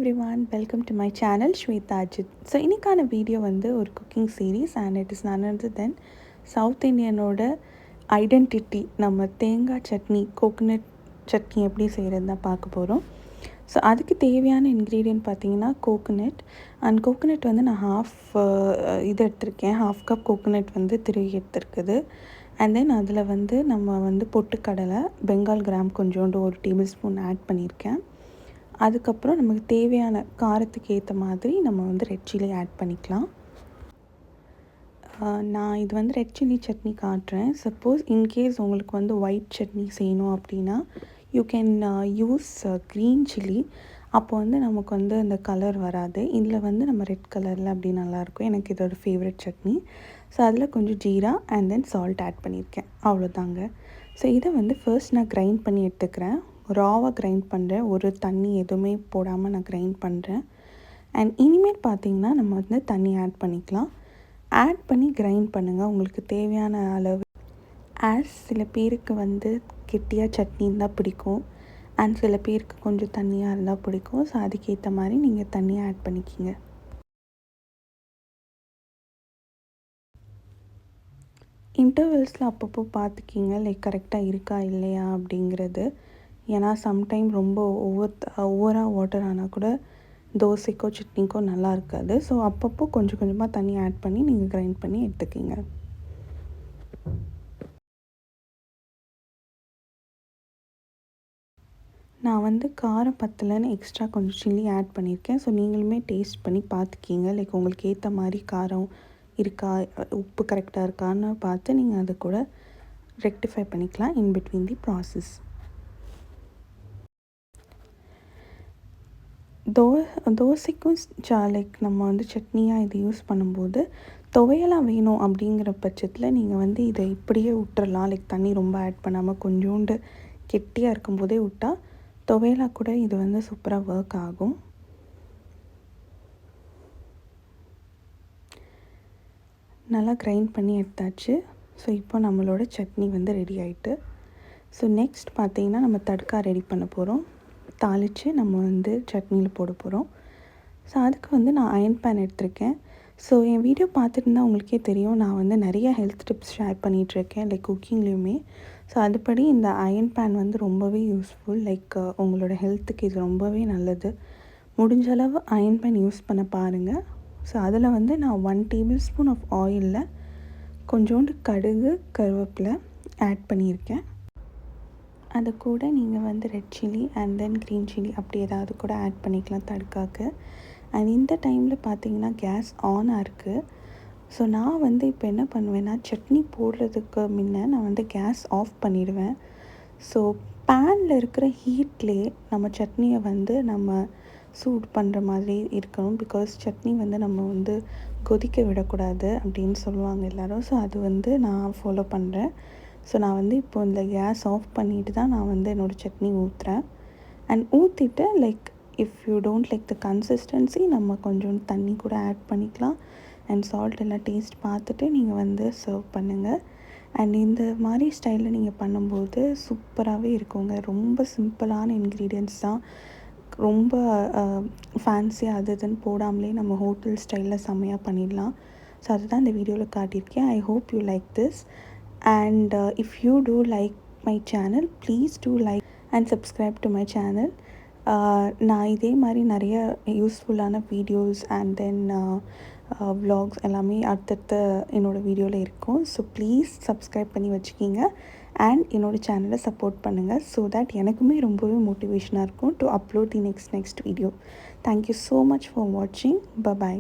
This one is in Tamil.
everyone, welcome to my channel Shweta Ajit. So இன்னைக்கான வீடியோ வந்து ஒரு cooking series and it is none other than south இந்தியனோட ஐடென்டிட்டி நம்ம தேங்காய் சட்னி கோகோனட் சட்னி எப்படி செய்கிறது தான் பார்க்க போகிறோம். ஸோ அதுக்கு தேவையான இன்க்ரீடியன்ட் பார்த்தீங்கன்னா கோகோனட் அண்ட் கோகோனட் வந்து நான் இது எடுத்திருக்கேன், ஹாஃப் கப் கோகோனட் வந்து திருவி எடுத்துருக்குது. அண்ட் தென் அதில் வந்து நம்ம வந்து பொட்டுக்கடலை பெங்கால் கிராம் கொஞ்சோண்டு ஒரு டேபிள் ஸ்பூன் ஆட் பண்ணியிருக்கேன். அதுக்கப்புறம் நமக்கு தேவையான காரத்துக்கு ஏற்ற மாதிரி நம்ம வந்து ரெட் சில்லி ஆட் பண்ணிக்கலாம். நான் இது வந்து ரெட் சில்லி சட்னி காட்டுறேன். சப்போஸ் இன்கேஸ் உங்களுக்கு வந்து ஒயிட் சட்னி செய்யணும் அப்படின்னா you can use green chilli. அப்போ வந்து நமக்கு வந்து அந்த கலர் வராது. இதில் வந்து நம்ம ரெட் கலரில் அப்படி நல்லாயிருக்கும். எனக்கு இதோட ஃபேவரட் சட்னி. ஸோ அதில் கொஞ்சம் ஜீரா அண்ட் தென் சால்ட் ஆட் பண்ணியிருக்கேன், அவ்வளோதாங்க. ஸோ இதை வந்து ஃபர்ஸ்ட் நான் கிரைண்ட் பண்ணி எடுத்துக்கிறேன். ராவாக கிரைண்ட் பண்ணுறேன், ஒரு தண்ணி எதுவுமே போடாமல் நான் கிரைண்ட் பண்ணுறேன். அண்ட் இனிமேல் பார்த்திங்கன்னா நம்ம வந்து தண்ணி ஆட் பண்ணிக்கலாம். ஆட் பண்ணி கிரைண்ட் பண்ணுங்கள் உங்களுக்கு தேவையான அளவு. சில பேருக்கு வந்து கெட்டியாக சட்னி இருந்தால் பிடிக்கும் அண்ட் சில பேருக்கு கொஞ்சம் தண்ணியாக இருந்தால் பிடிக்கும். ஸோ அதுக்கேற்ற மாதிரி நீங்கள் தண்ணியை ஆட் பண்ணிக்கிங்க. இன்டர்வெல்ஸில் அப்பப்போ பார்த்துக்கிங்க லைக் கரெக்டாக இருக்கா இல்லையா அப்படிங்கிறது. ஏன்னா சம்டைம் ரொம்ப ஓவராக வாட்டர் ஆனால் கூட தோசைக்கோ சட்னிக்கோ நல்லா இருக்காது. ஸோ அப்பப்போ கொஞ்சம் கொஞ்சமாக தண்ணி ஆட் பண்ணி நீங்கள் கிரைண்ட் பண்ணி எடுத்துக்கிங்க. நான் வந்து காரம் பத்தலைன்னு எக்ஸ்ட்ரா கொஞ்சம் சில்லி ஆட் பண்ணியிருக்கேன். ஸோ நீங்களுமே டேஸ்ட் பண்ணி பார்த்துக்கிங்க லைக் உங்களுக்கு ஏற்ற மாதிரி காரம் இருக்கா, உப்பு கரெக்டாக இருக்கான்னு பார்த்து நீங்கள் அதை கூட ரெக்டிஃபை பண்ணிக்கலாம் இன் பிட்வீன் தி ப்ராசஸ். தோசைக்கும் லைக் நம்ம வந்து சட்னியாக இது யூஸ் பண்ணும்போது துவையலாக வேணும் அப்படிங்கிற பட்சத்தில் நீங்கள் வந்து இதை இப்படியே விட்டுறலாம். லைக் தண்ணி ரொம்ப ஆட் பண்ணாமல் கொஞ்சோண்டு கெட்டியாக இருக்கும்போதே விட்டால் துவையலாக கூட இது வந்து சூப்பராக ஒர்க் ஆகும். நல்லா கிரைண்ட் பண்ணி எடுத்தாச்சு. ஸோ இப்போ நம்மளோட சட்னி வந்து ரெடி ஆகிட்டு. ஸோ நெக்ஸ்ட் பார்த்திங்கன்னா நம்ம தடுக்கா ரெடி பண்ண போகிறோம். தாளித்து நம்ம வந்து சட்னியில் போட போகிறோம். ஸோ அதுக்கு வந்து நான் அயன் பேன் எடுத்திருக்கேன். ஸோ என் வீடியோ பார்த்துருந்தா உங்களுக்கே தெரியும், நான் வந்து நிறைய ஹெல்த் டிப்ஸ் ஷேர் பண்ணிகிட்ருக்கேன் லைக் குக்கிங்லேயுமே. ஸோ அதுபடி இந்த அயன் பேன் வந்து ரொம்பவே யூஸ்ஃபுல். லைக் உங்களோட ஹெல்த்துக்கு இது ரொம்பவே நல்லது. முடிஞ்ச அளவு அயன் பேன் யூஸ் பண்ண பாருங்கள். ஸோ அதில் வந்து நான் 1 டேபிள் ஸ்பூன் ஆஃப் ஆயிலில் கொஞ்சோண்டு கடுகு கருவேப்பிலை ஆட் பண்ணியிருக்கேன். அது கூட நீங்கள் வந்து red chilli and then green chilli அப்படி ஏதாவது கூட ஆட் பண்ணிக்கலாம் தடுக்காக்கு. அண்ட் இந்த டைமில் பார்த்தீங்கன்னா கேஸ் ஆனாக இருக்குது. ஸோ நான் வந்து இப்போ என்ன பண்ணுவேன்னா சட்னி போடுறதுக்கு முன்ன நான் வந்து கேஸ் ஆஃப் பண்ணிடுவேன். ஸோ பேனில் இருக்கிற ஹீட்லேயே நம்ம சட்னியை வந்து நம்ம சூட் பண்ணுற மாதிரி இருக்கணும். பிகாஸ் சட்னி வந்து நம்ம வந்து கொதிக்க விடக்கூடாது அப்படின்னு சொல்லுவாங்க எல்லோரும். ஸோ அது வந்து நான் ஃபாலோ பண்ணுறேன். ஸோ நான் வந்து இப்போ இந்த கேஸ் ஆஃப் பண்ணிவிட்டு தான் நான் வந்து என்னோடய சட்னி ஊற்றுறேன். அண்ட் ஊற்றிட்டு like if you don't like the consistency நம்ம கொஞ்சம் தண்ணி கூட ஆட் பண்ணிக்கலாம். அண்ட் சால்ட் எல்லாம் டேஸ்ட் பார்த்துட்டு நீங்கள் வந்து சர்வ் பண்ணுங்கள். அண்ட் இந்த மாதிரி ஸ்டைலில் நீங்கள் பண்ணும்போது சூப்பராகவே இருக்குங்க. ரொம்ப சிம்பிளான இன்க்ரீடியன்ட்ஸ் தான், ரொம்ப ஃபேன்சியாக அது இதுன்னு போடாமலே நம்ம ஹோட்டல் ஸ்டைலில் செம்மையாக பண்ணிடலாம். ஸோ அதுதான் இந்த வீடியோவில் காட்டியிருக்கேன். I hope you like this. And if you do like my channel, please do like and subscribe to my channel. நான் இதே மாதிரி நிறைய யூஸ்ஃபுல்லான வீடியோஸ் அண்ட் தென் vlogs எல்லாமே அடுத்தடுத்த என்னோடய வீடியோவில் இருக்கும். ஸோ ப்ளீஸ் சப்ஸ்கிரைப் பண்ணி வச்சுக்கிங்க அண்ட் என்னோடய சேனலை சப்போர்ட் பண்ணுங்கள். ஸோ தட் எனக்குமே ரொம்பவே மோட்டிவேஷனாக இருக்கும் to upload the next video. Thank you so much for வாட்சிங். பை.